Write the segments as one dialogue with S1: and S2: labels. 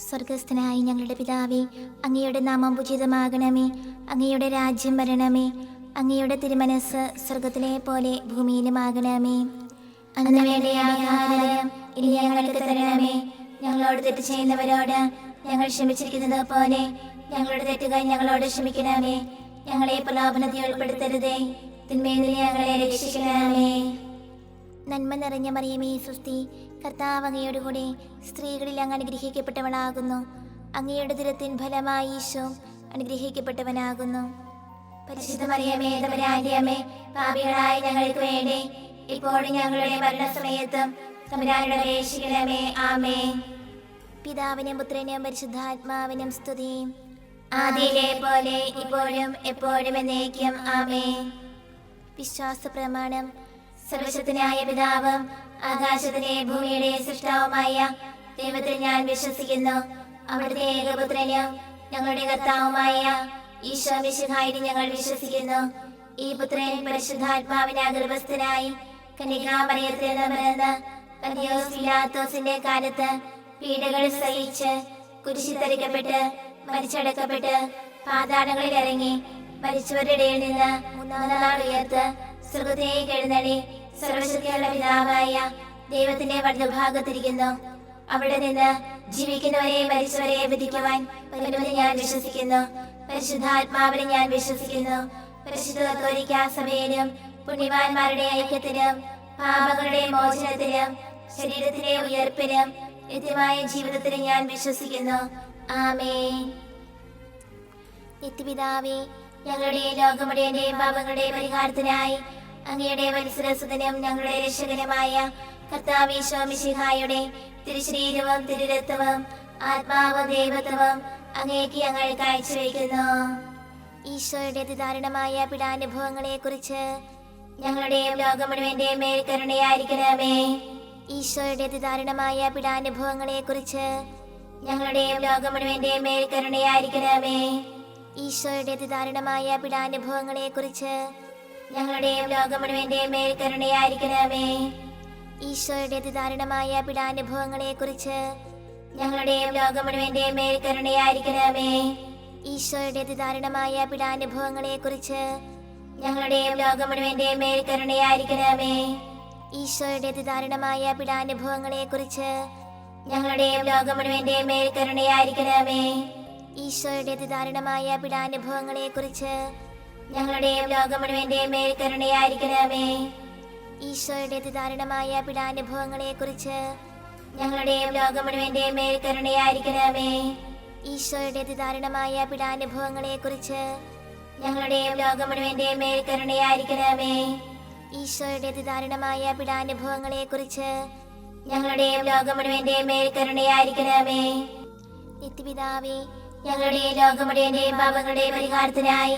S1: സ്വർഗസ്ഥനായ ഞങ്ങളുടെ പിതാവേ, അങ്ങയുടെ നാമം പൂജിതമാകണമേ. അങ്ങയുടെ രാജ്യം വരണമേ. അങ്ങയുടെ തിരുമനസ് സ്വർഗത്തിലെ പോലെ ഭൂമിയിലുമാകണമേ. അന്ന് വേണ്ട ആഹാരം ഇനി ഞങ്ങൾക്ക് തരണമേ. ഞങ്ങളോട് തെറ്റ് ചെയ്യുന്നവരോട് ഞങ്ങൾ ക്ഷമിച്ചിരിക്കുന്നത് പോലെ ഞങ്ങളുടെ തെറ്റുകൾ ഞങ്ങളോട് ക്ഷമിക്കണമേ. ഞങ്ങളെ പ്രലോഭനത്തിൽ ഉൾപ്പെടുത്തരുതേ, തിന്മയിൽ നിന്ന് ഞങ്ങളെ രക്ഷിക്കണമേ. നന്മ നിറഞ്ഞ മറിയമേ, സുസ്തി, കർത്താവ് അങ്ങയുടെ കൂടെ സ്ത്രീകളിൽ അങ്ങ് അനുഗ്രഹിക്കപ്പെട്ടവളാകുന്നു. അങ്ങയുടെ ദുരത്തിൻ ഫലമായി ഈശോ അനുഗ്രഹിക്കപ്പെട്ടവനാകുന്നു. പരിശുദ്ധ മറിയമേ, തമ്പുരാന്റെ അമ്മേ, പാപികളായ ഞങ്ങൾക്ക് വേണ്ടി ഇപ്പോഴും ഞങ്ങളുടെ മരണസമയത്തും തമ്പുരാനോട് അപേക്ഷിക്കണമേ. ആമേൻ. പിതാവിനും പുത്രനും പരിശുദ്ധാത്മാവിനും സ്തുതി, ആദിയിലെ പോലെ ഇപ്പോഴും എപ്പോഴും എന്നേക്കും. ആമേൻ. വിശ്വാസ പ്രമാണം. സർവശക്തനായ പിതാവും ആകാശത്തിലെ ഭൂമിയുടെ സൃഷ്ടാവുമായ ദൈവത്തിൽ ഞാൻ വിശ്വസിക്കുന്നു. അവിടുത്തെ ഏകപുത്രനും ഞങ്ങളുടെ കർത്താവുമായ ഈശോ മിശിഹായിൽ ഞങ്ങൾ വിശ്വസിക്കുന്നു. ഈ പുത്രൻ പരിശുദ്ധാത്മാവിനാൽ ഗർഭസ്ഥനായി കന്യകാമറിയത്തിൽ നിന്ന് പിറന്ന് പന്തിയോസ് പിലാത്തോസിന്റെ കാലത്ത് പീഡകൾ സഹിച്ച് കുരിശിൽ തരിക്കപ്പെട്ട് മരിച്ചടക്കപ്പെട്ട് പാതാളങ്ങളിൽ ഇറങ്ങി മരിച്ചവരുടെ ഇടയിൽ നിന്ന് മൂന്നാം നാൾ ഉയർത്ത് സ്വർഗ്ഗത്തിലേക്ക് എഴുന്നള്ളി സർവശക്തിയുള്ള പിതാവായ ദൈവത്തിന്റെ വലതുഭാഗത്തിരിക്കുന്നു. അവിടെ നിന്ന് ജീവിക്കുന്നവരെ മരിച്ചവരെ വിധിക്കുവാൻ വരുമെന്ന് ഞാൻ വിശ്വസിക്കുന്നു. പരിശുദ്ധാത്മാവിനെ ഞാൻ വിശ്വസിക്കുന്നു. പരിശുദ്ധ കത്തോലിക്കാ സഭയിലും പുണ്യവാന്മാരുടെ ഐക്യത്തിലും പാപങ്ങളുടെ മോചനത്തിലും ശരീരത്തിലെ ഉയർപ്പിലും നിത്യമായ ജീവിതത്തിലും ഞാൻ വിശ്വസിക്കുന്നു. ആമേൻ. നിത്യപിതാവേ, ഞങ്ങളുടെ ലോകമുടേന്റെയും പാപങ്ങളുടെ പരിഹാരത്തിനായി അങ്ങയുടെ വത്സരസുതനും ഞങ്ങളുടെ രക്ഷകനുമായ കർത്താവ് ഈശോ മിശിഹായുടെ തിരുശരീരവും തിരുരക്തവും ആത്മാവും ദൈവത്വവും അങ്ങേക്ക് ഞങ്ങൾ കാഴ്ചവെക്കുന്നു. ഈശോയുടെ അതിദാരുണമായ പീഡാനുഭവങ്ങളെ കുറിച്ച് ഞങ്ങളുടെയും ലോകം മുഴുവന്റെയും മേൽ കരുണയായിരിക്കണമേ. ഈശോയുടെ അതിദാരുണമായ പീഡാനുഭവങ്ങളെ കുറിച്ച് ഞങ്ങളുടെയും ലോകം മുഴുവന്റെയും മേൽ കരുണയായിരിക്കണമേ. ഈശോയുടെ അതിദാരുണമായ പീഡാനുഭവങ്ങളെ കുറിച്ച് ഞങ്ങളുടെയും ലോകം മുഴുവന്റെയും മേൽ കരുണയായിരിക്കണമേ. ഈശോയുടെ അതിദാരുണമായ പീഡാനുഭവങ്ങളെ കുറിച്ച് ഞങ്ങളുടെയും ലോകം മുഴുവന്റെയും മേൽ കരുണയായിരിക്കണമേ. ഈശോയുടെ അതിദാരുണമായ പീഡാനുഭവങ്ങളെ കുറിച്ച് ഞങ്ങളുടെയും ലോകം മുഴുവന്റെയും മേൽ കരുണയായിരിക്കണമേ. ഈശോയുടെ അതിദാരുണമായ പീഡാനുഭവങ്ങളെ കുറിച്ച് ഞങ്ങളുടെയും ലോകം മുഴുവന്റെയും മേൽ കരുണയായിരിക്കണമേ. ഈശോയുടെ അതിദാരുണമായ പീഡാനുഭവങ്ങളെ കുറിച്ച് ഞങ്ങളുടെയും ലോകം മുഴുവന്റെയും മേൽ കരുണയായിരിക്കണമേ. ഈശോയുടെ അതിദാരുണമായ പീഡാനുഭവങ്ങളെ കുറിച്ച് ഞങ്ങളുടെയും ലോകം മുഴുവന്റെയും മേൽ കരുണയായിരിക്കണമേ. ഈശോയുടെ അതിദാരുണമായ പീഡാനുഭവങ്ങളെ കുറിച്ച് ഞങ്ങളുടെയും ലോകം മുഴുവന്റെയും മേൽ കരുണയായിരിക്കണമേ. ഈശോയുടെ അതിദാരുണമായ പീഡാനുഭവങ്ങളെ കുറിച്ച് ഞങ്ങളുടെയും ലോകം മുഴുവന്റെയും മേൽ കരുണയായിരിക്കണമേ. നിത്യപിതാവേ, ഞങ്ങളുടെ ലോകം മുഴുവന്റെയും പാപങ്ങളുടെ പരിഹാരത്തിനായി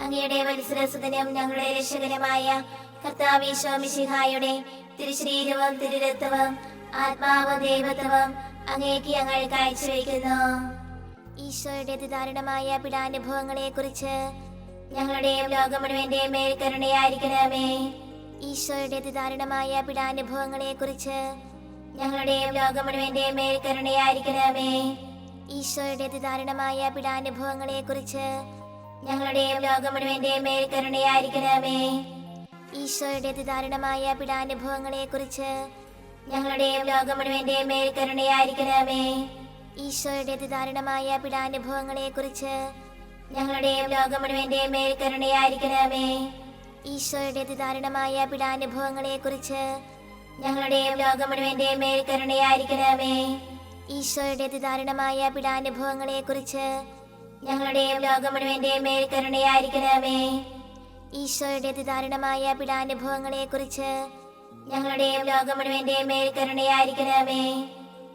S1: അങ്ങയുടെ വത്സരസുതനും ഞങ്ങളുടെ രക്ഷകനുമായ കർത്താവ് ഈശോ മിശിഹായുടെ തിരുശരീരവും തിരുരക്തവും ആത്മാവും ദൈവത്വവും അങ്ങേക്ക് ഞങ്ങൾ കാഴ്ചവെക്കുന്നു. ഈശോയുടെ അതിദാരുണമായ പീഡാനുഭവങ്ങളെ കുറിച്ച് ഞങ്ങളുടെയും ലോകം മുഴുവന്റെയും മേൽ കരുണയായിരിക്കണമേ. ഈശോയുടെ അതിദാരുണമായ പീഡാനുഭവങ്ങളെ കുറിച്ച് ഞങ്ങളുടെയും ലോകം മുഴുവന്റെയും മേൽ കരുണയായിരിക്കണമേ. ഈശോയുടെ അതിദാരുണമായ പീഡാനുഭവങ്ങളെ കുറിച്ച് ഞങ്ങളുടെയും ലോകം മുഴുവന്റെയും മേൽ കരുണയായിരിക്കണമേ. ഈശോയുടെ അതിദാരുണമായ പീഡാനുഭവങ്ങളെ കുറിച്ച് ഞങ്ങളുടെയും ലോകം മുഴുവന്റെയും മേൽ കരുണയായിരിക്കണമേ. ഈശോയുടെ അതിദാരുണമായ പീഡാനുഭവങ്ങളെ കുറിച്ച് ഞങ്ങളുടെയും ലോകം മുഴുവന്റെയും മേൽ കരുണയായിരിക്കണമേ. ഈശോയുടെ അതിദാരുണമായ പീഡാനുഭവങ്ങളെ കുറിച്ച് ഞങ്ങളുടെയും ലോകം മുഴുവന്റെയും മേൽ കരുണയായിരിക്കണമേ. ഈശോയുടെ അതിദാരുണമായ പീഡാനുഭവങ്ങളെ കുറിച്ച് ഞങ്ങളുടെയും ലോകം മുഴുവന്റെയും മേൽ കരുണയായിരിക്കണമേ. ഈശോയുടെ അതിദാരുണമായ പീഡാനുഭവങ്ങളെ കുറിച്ച് ഞങ്ങളുടെയും ലോകം മുഴുവന്റെയും മേൽ കരുണയായിരിക്കണമേ.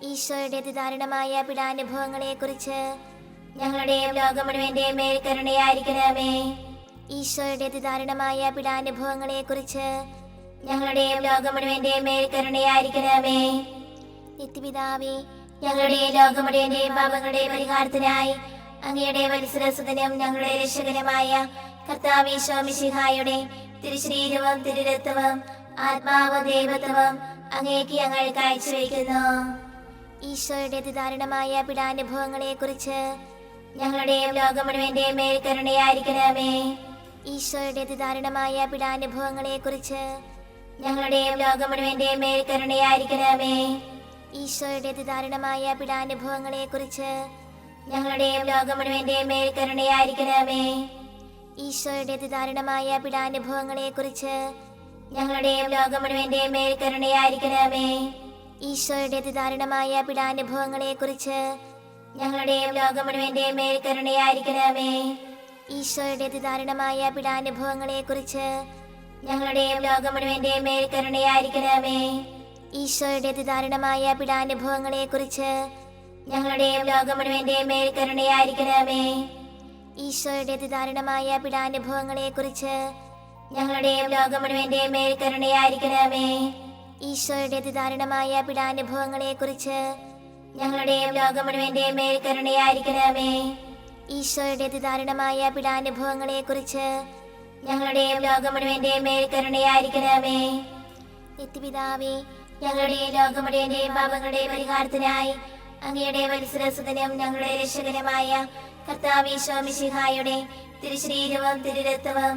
S1: ഈശോയുടെ അതിദാരുണമായ പീഡാനുഭവങ്ങളെ കുറിച്ച് ഞങ്ങളുടെയും ലോകം മുഴുവന്റെയും മേൽ കരുണയായിരിക്കണമേ. ഈശോയുടെ അതിദാരുണമായ പീഡാനുഭവങ്ങളെ കുറിച്ച് ഞങ്ങളുടെയും ലോകം മുഴുവന്റെയും മേൽ കരുണയായിരിക്കണമേ. നിത്യപിതാവേ, ഞങ്ങളുടെ ലോകം മുഴുവന്റെയും പാപങ്ങളുടെ പരിഹാരത്തിനായി അങ്ങയുടെ വത്സരസുതനും ഞങ്ങളുടെ രക്ഷകനുമായ കർത്താവ് ഈശോ മിശിഹായുടെ തിരുശരീരവും തിരുരക്തവും ആത്മാവും ദൈവത്വവും അങ്ങേക്ക് ഞങ്ങൾ കാഴ്ചവെക്കുന്നു. ഈശോയുടെ അതിദാരുണമായ പീഡാനുഭവങ്ങളെക്കുറിച്ച് ഞങ്ങളുടെയും ലോകം മുഴുവന്റെയും മേൽ കരുണയായിരിക്കണമേ. ഈശോയുടെ അതിദാരുണമായ പീഡാനുഭവങ്ങളെക്കുറിച്ച് ഞങ്ങളുടെയും ലോകം മുഴുവന്റെയും മേൽ കരുണയായിരിക്കണമേ. ഈശോയുടെ അതിദാരുണമായ പീഡാനുഭവങ്ങളെക്കുറിച്ച് ഞങ്ങളുടെയും ലോകം മുഴുവന്റെയും മേൽ കരുണയായിരിക്കണമേ. ഈശോയുടെ അതിദാരുണമായ പീഡാനുഭവങ്ങളെക്കുറിച്ച് ഞങ്ങളുടെയും ലോകം മുഴുവന്റെയും മേൽ കരുണയായിരിക്കണമേ. ഈശോയുടെ അതിദാരുണമായ പീഡാനുഭവങ്ങളെക്കുറിച്ച് ഞങ്ങളുടെയും ലോകം മുഴുവന്റെയും മേൽ കരുണയായിരിക്കണമേ. ഈശോയുടെ അതിദാരുണമായ പീഡാനുഭവങ്ങളെക്കുറിച്ച് ഞങ്ങളുടെയും ലോകം മുഴുവന്റെയും മേൽ കരുണയായിരിക്കണമേ. ഈശോയുടെ അതിദാരുണമായ പീഡാനുഭവങ്ങളെക്കുറിച്ച് ഞങ്ങളുടെയും ലോകം മുഴുവന്റെയും മേൽ കരുണയായിരിക്കണമേ. ഈശോയുടെ അതിദാരുണമായ പീഡാനുഭവങ്ങളെക്കുറിച്ച് ഞങ്ങളുടെയും ലോകം മുഴുവന്റെയും മേൽ കരുണയായിരിക്കണമേ. ഈശോയുടെ അതിദാരുണമായ പീഡാനുഭവങ്ങളെക്കുറിച്ച് ഞങ്ങളുടെയും ലോകം മുഴുവന്റെയും മേൽ കരുണയായിരിക്കണമേ. ഈശോയുടെ അതിദാരുണമായ പീഡാനുഭവങ്ങളെക്കുറിച്ച് ഞങ്ങളുടെയും ലോകം മുഴുവന്റെയും മേൽ കരുണയായിരിക്കണമേ. നിത്യപിതാവേ, ഞങ്ങളുടെ ലോകം മുഴുവന്റെയും പാപങ്ങളുടെ പരിഹാരത്തിനായി അങ്ങയുടെ വത്സരസുതനും ഞങ്ങളുടെ രക്ഷകനുമായ കർത്താവ് ഈശോ മിശിഹായുടെ തിരുശരീരവും തിരുരക്തവും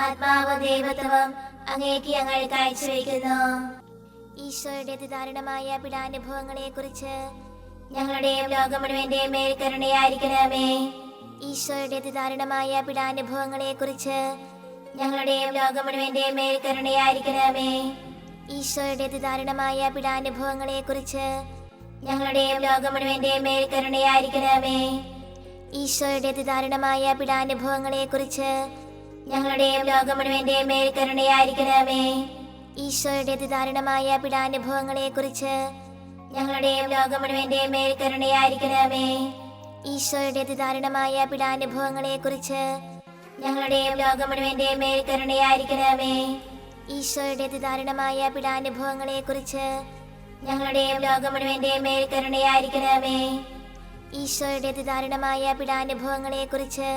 S1: ആത്മാവും ദൈവത്വവും അങ്ങേക്ക് ഞങ്ങൾ കാഴ്ചവെക്കുന്നു. ഈശോയുടെ അതിദാരുണമായ പീഡാനുഭവങ്ങളെക്കുറിച്ച് ഞങ്ങളുടെയും ലോകം മുഴുവന്റെയും മേൽ കരുണയായിരിക്കണമേ. ഈശോയുടെ അതിദാരുണമായ പീഡാനുഭവങ്ങളെക്കുറിച്ച് ഞങ്ങളുടെയും ലോകം മുഴുവന്റെയും മേൽ കരുണയായിരിക്കണമേ. ഈശോയുടെ അതിദാരുണമായ പീഡാനുഭവങ്ങളെക്കുറിച്ച് ഞങ്ങളുടെയും ലോകം മുഴുവന്റെയും മേൽ കരുണയായിരിക്കണമേ. ഈശോയുടെ അതിദാരുണമായ പീഡാനുഭവങ്ങളെക്കുറിച്ച് ഞങ്ങളുടെയും ലോകം മുഴുവന്റെയും മേൽ കരുണയായിരിക്കണമേ. ഈശോയുടെ അതിദാരുണമായ പീഡാനുഭവങ്ങളെക്കുറിച്ച് ഞങ്ങളുടെയും ലോകം മുഴുവന്റെയും മേൽ കരുണയായിരിക്കണമേ. ഈശോയുടെ അതിദാരുണമായ പീഡാനുഭവങ്ങളെക്കുറിച്ച് ഞങ്ങളുടെയും ലോകം മുഴുവന്റെയും മേൽ കരുണയായിരിക്കണമേ. ഈശോയുടെ അതിദാരുണമായ പീഡാനുഭവങ്ങളെക്കുറിച്ച് ഞങ്ങളുടെയും ലോകം മുഴുവന്റെയും മേൽ കരുണയായിരിക്കണമേ. ഈശോയുടെ അതിദാരുണമായ പീഡാനുഭവങ്ങളെക്കുറിച്ച്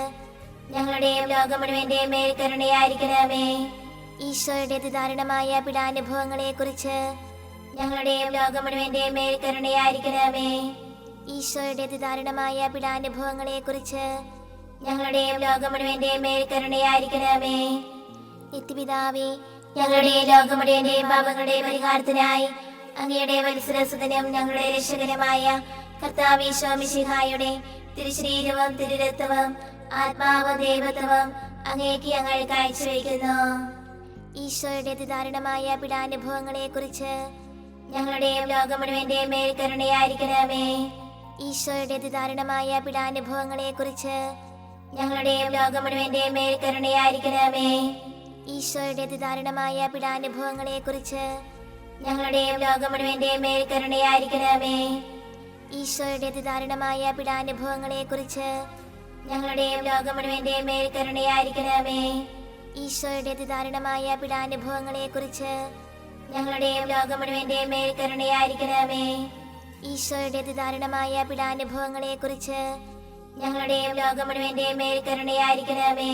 S1: ഞങ്ങളുടെയും ലോകം മുഴുവന്റെയും മേൽ കരുണയായിരിക്കണമേ. ഈശോയുടെ അതിദാരുണമായ പീഡാനുഭവങ്ങളെക്കുറിച്ച് ഞങ്ങളുടെയും ലോകം മുഴുവന്റെയും മേൽ കരുണയായിരിക്കണമേ. ഈശോയുടെ അതിദാരുണമായ പീഡാനുഭവങ്ങളെക്കുറിച്ച് ഞങ്ങളുടെയും ലോകം മുഴുവന്റെയും മേൽ കരുണയായിരിക്കണമേ. നിത്യപിതാവേ, ഞങ്ങളുടെ ലോകം മുഴുവന്റെയും പാപങ്ങളുടെ പരിഹാരത്തിനായി അങ്ങയുടെ വത്സരസുതനും ഞങ്ങളുടെ രക്ഷകനുമായ കർത്താവ് ഈശോ മിശിഹായുടെ തിരുശരീരവും തിരുരക്തവും ആത്മാവും ദൈവത്വവും അങ്ങേക്ക് ഞങ്ങൾ കാഴ്ചവെക്കുന്നു. ഈശോയുടെ അതിദാരുണമായ പീഡാനുഭവങ്ങളെക്കുറിച്ച് ഞങ്ങളുടെയും ലോകം മുഴുവന്റെയും മേൽ കരുണയായിരിക്കണമേ. ഈശോയുടെ അതിദാരുണമായ പീഡാനുഭവങ്ങളെക്കുറിച്ച് ഞങ്ങളുടെയും ലോകം മുഴുവന്റെയും മേൽ കരുണയായിരിക്കണമേ. ഈശോയുടെ അതിദാരുണമായ പീഡാനുഭവങ്ങളെക്കുറിച്ച് ഞങ്ങളുടെയും ലോകം മുഴുവന്റെയും മേൽ കരുണയായിരിക്കണമേ. ഈശോയുടെ അതിദാരുണമായ പീഡാനുഭവങ്ങളെക്കുറിച്ച് ഞങ്ങളുടെയും ലോകം മുഴുവന്റെയും മേൽ കരുണയായിരിക്കണമേ. ഈശോയുടെ അതിദാരുണമായ പീഡാനുഭവങ്ങളെക്കുറിച്ച് ഞങ്ങളുടെയും ലോകം മുഴുവന്റെയും മേൽ കരുണയായിരിക്കണമേ. ഈശോയുടെ അതിദാരുണമായ പീഡാനുഭവങ്ങളെക്കുറിച്ച് ഞങ്ങളുടെയും ലോകം മുഴുവന്റെയും മേൽ കരുണയായിരിക്കണമേ.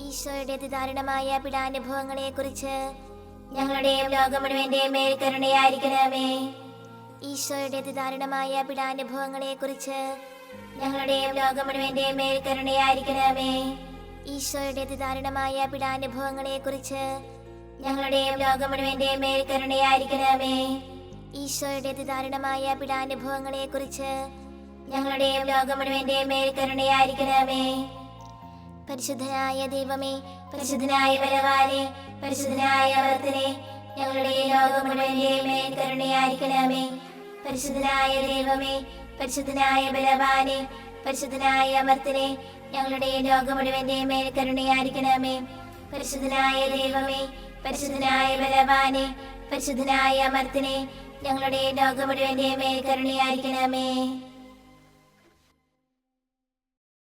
S1: ഈശോയുടെ അതിദാരുണമായ പീഡാനുഭവങ്ങളെക്കുറിച്ച് ഞങ്ങളുടെയും ലോകം മുഴുവന്റെയും മേൽ കരുണയായിരിക്കണമേ. ഈശോയുടെ അതിദാരുണമായ പീഡാനുഭവങ്ങളെക്കുറിച്ച് ഞങ്ങളുടെയും ലോകം മുഴുവന്റെയും മേൽ കരുണയായിരിക്കണമേ. ഈശോയുടെ അതിദാരുണമായ പീഡാനുഭവങ്ങളെക്കുറിച്ച് ഞങ്ങളുടെയും ലോകം മുഴുവന്റെയും മേൽ കരുണയായിരിക്കണമേ. ഈശോയുടെ അതിദാരുണമായ പീഡാനുഭവങ്ങളെക്കുറിച്ച് ഞങ്ങളുടെയും ലോകം മുഴുവന്റെയും മേൽ കരുണയായിരിക്കണമേ. പരിശുദ്ധനായ ദൈവമേ, പരിശുദ്ധനായ ബലവാനേ, പരിശുദ്ധനായ അമർത്തനേ, ഞങ്ങളുടെ ലോകം മുഴുവന്റെയും മേൽ കരുണയായിരിക്കണമേ. പരിശുദ്ധനായ ദൈവമേ, പരിശുദ്ധനായ ബലവാനേ, പരിശുദ്ധനായ അമർത്തനേ, ഞങ്ങളുടെ ലോകം മുഴുവന്റെയും മേൽ കരുണയായിരിക്കണമേ. പരിശുദ്ധനായ ദൈവമേ, പരിശുദ്ധനായ ബലവാനേ, പരിശുദ്ധനായ അമർത്തനേ, ഞങ്ങളുടെ ലോകം മുഴുവന്റെയും മേൽ കരുണയായിരിക്കണമേ.